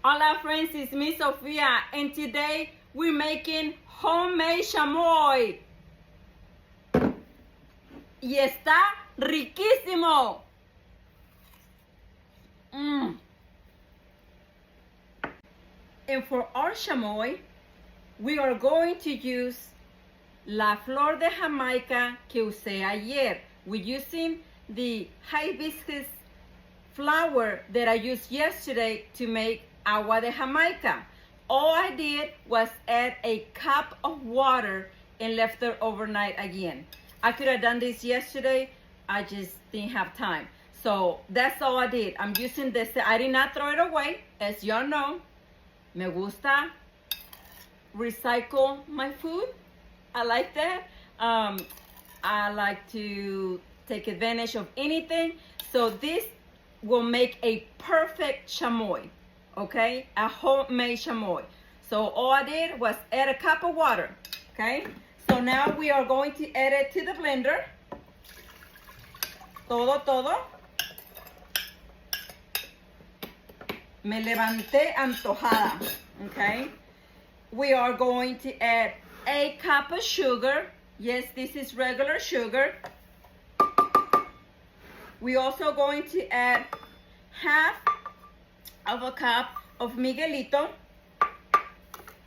Hola friends, it's me Sofia, and today we're making homemade chamoy. Y está riquísimo. And for our chamoy, we are going to use la flor de Jamaica que usé ayer. We're using the hibiscus flower that I used yesterday to make agua de Jamaica. All I did was add a cup of water and left it overnight again. I could have done this yesterday, I just didn't have time. So that's all I did. I'm using this. I did not throw it away, as y'all know. Me gusta recycle my food. I like that. I like to take advantage of anything. So this will make a perfect chamoy, okay? A homemade chamoy. So all I did was add a cup of water, okay? So now we are going to add it to the blender. Todo. Me levanté antojada, okay? We are going to add a cup of sugar. Yes, this is regular sugar. We're also going to add half of a cup of Miguelito.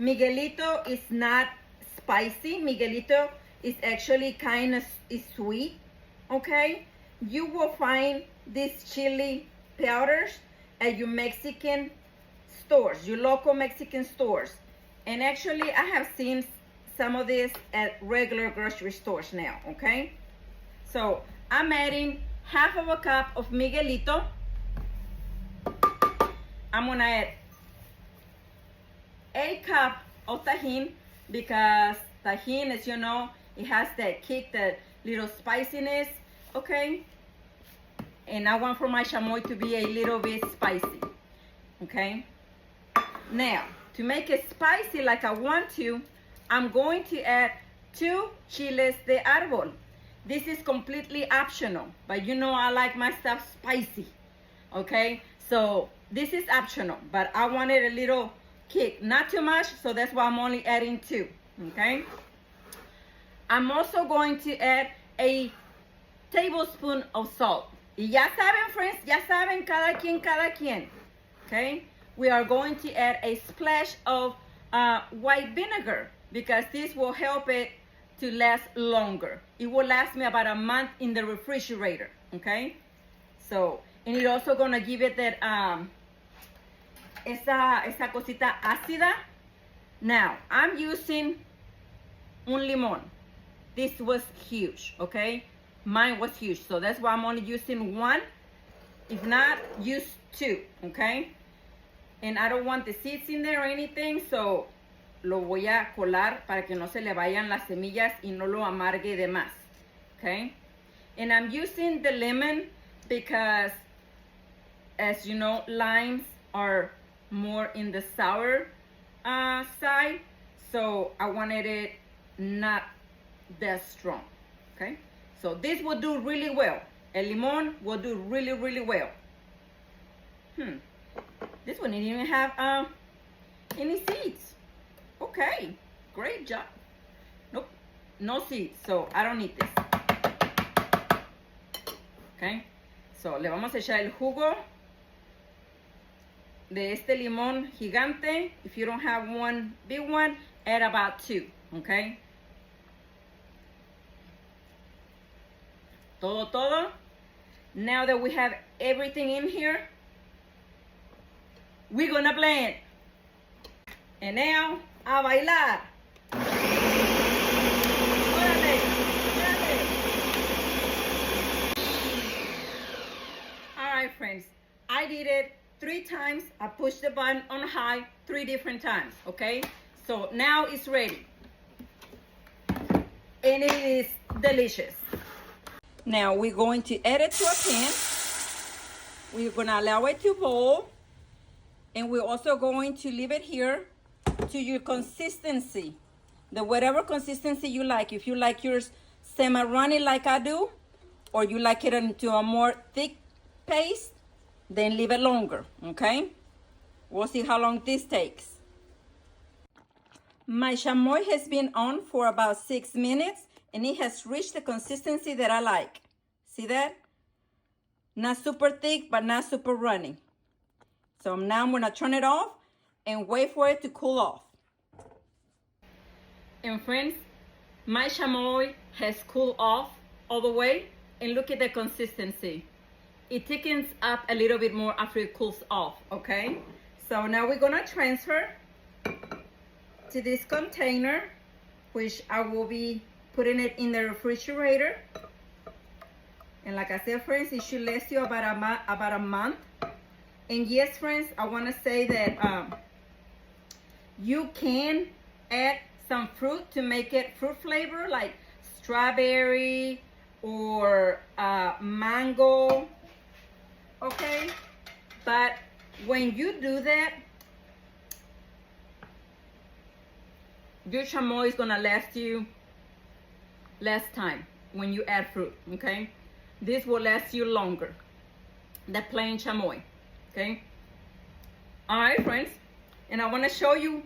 Miguelito is not spicy. Miguelito is actually kind of sweet, okay? You will find these chili powders at your Mexican stores, your local Mexican stores. And actually, I have seen some of this at regular grocery stores now, okay? So I'm adding half of a cup of Miguelito. I'm gonna add a cup of tajin because tajin, as you know, it has that kick, that little spiciness, okay? And I want for my chamoy to be a little bit spicy, okay? Now, to make it spicy like I want to, I'm going to add 2 chiles de árbol. This is completely optional, but you know I like my stuff spicy, okay? So this is optional, but I wanted a little kick, not too much, so that's why I'm only adding 2, okay? I'm also going to add a tablespoon of salt. Y ya saben, friends, ya saben, cada quien, okay? We are going to add a splash of white vinegar because this will help it to last longer. It will last me about a month in the refrigerator, okay? So, and it's also gonna give it that, esa cosita ácida. Now, I'm using un limón. This was huge, okay? Mine was huge, so that's why I'm only using 1. If not, use 2, okay? And I don't want the seeds in there or anything, so lo voy a colar para que no se le vayan las semillas y no lo amargue de más, okay? And I'm using the lemon because, as you know, limes are more in the sour side, so I wanted it not that strong, okay? So this will do really well. El limón will do really well. This one didn't even have any seeds. Okay, great job. Nope, no seeds, so I don't need this. Okay, so le vamos a echar el jugo de este limón gigante. If you don't have one big one, add about 2, okay? Todo. Now that we have everything in here, we're gonna blend. And now, a bailar. Órale. All right, friends, I did it 3 times. I pushed the button on high 3 different times, okay? So now it's ready. And it is delicious. Now we're going to add it to a pan. We're gonna allow it to boil. And we're also going to leave it here to your consistency. Whatever consistency you like. If you like yours semi-runny like I do, or you like it into a more thick paste, then leave it longer, okay? We'll see how long this takes. My chamoy has been on for about 6 minutes and it has reached the consistency that I like. See that? Not super thick, but not super runny. So now I'm gonna turn it off and wait for it to cool off. And friends, my chamoy has cooled off all the way, and look at the consistency. It thickens up a little bit more after it cools off, okay? So now we're gonna transfer to this container, which I will be putting it in the refrigerator. And like I said, friends, it should last you about a month. And yes, friends, I want to say that you can add some fruit to make it fruit flavor, like strawberry or mango, okay? But when you do that, your chamoy is gonna last you less time when you add fruit, okay? This will last you longer, the plain chamoy, okay? All right, friends, and I wanna show you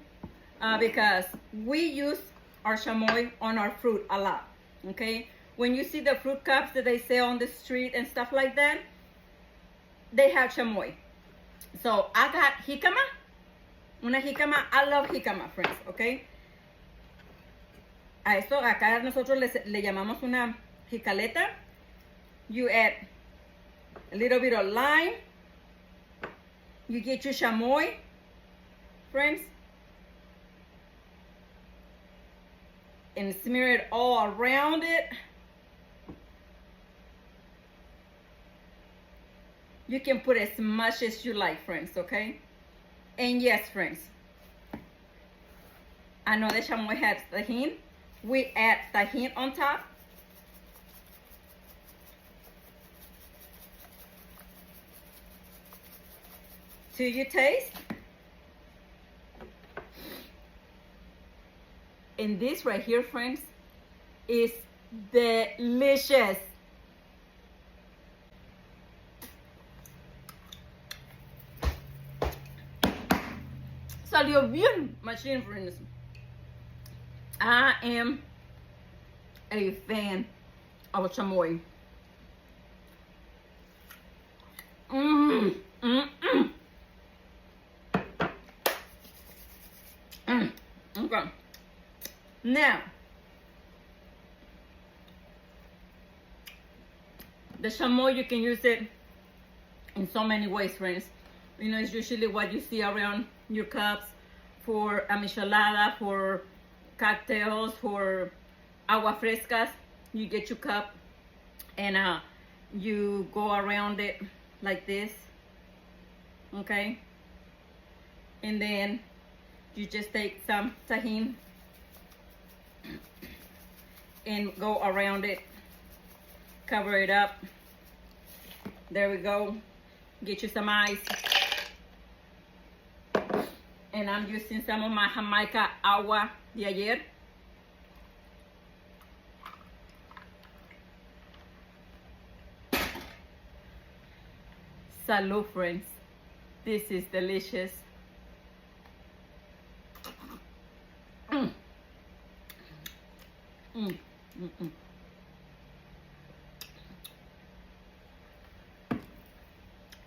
because we use our chamoy on our fruit a lot, okay? When you see the fruit cups that they sell on the street and stuff like that, they have chamoy. So I got jicama, una jicama. I love jicama, friends, okay? A esto acá nosotros le llamamos una jicaleta. You add a little bit of lime. You get your chamoy, friends, and smear it all around it. You can put as much as you like, friends, okay? And yes, friends, I know the chamoy has tahini. We add tahini on top. To your taste. And this right here, friends, is delicious. Salió bien, machine, friends. I am a fan of chamoy. Okay. Now, the chamoy, you can use it in so many ways, friends. You know, it's usually what you see around your cups for a michelada, for cocktails, for agua frescas. You get your cup and you go around it like this, okay? And then you just take some tahini and go around it, cover it up. There we go. Get you some ice. And I'm using some of my Jamaica agua de ayer. Salud, friends. This is delicious.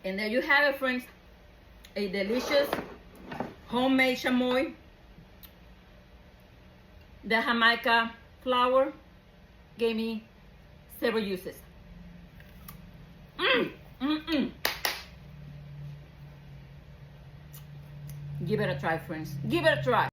And there you have it, friends. A delicious homemade chamoy. The Jamaica flour gave me several uses. Give it a try, friends. Give it a try.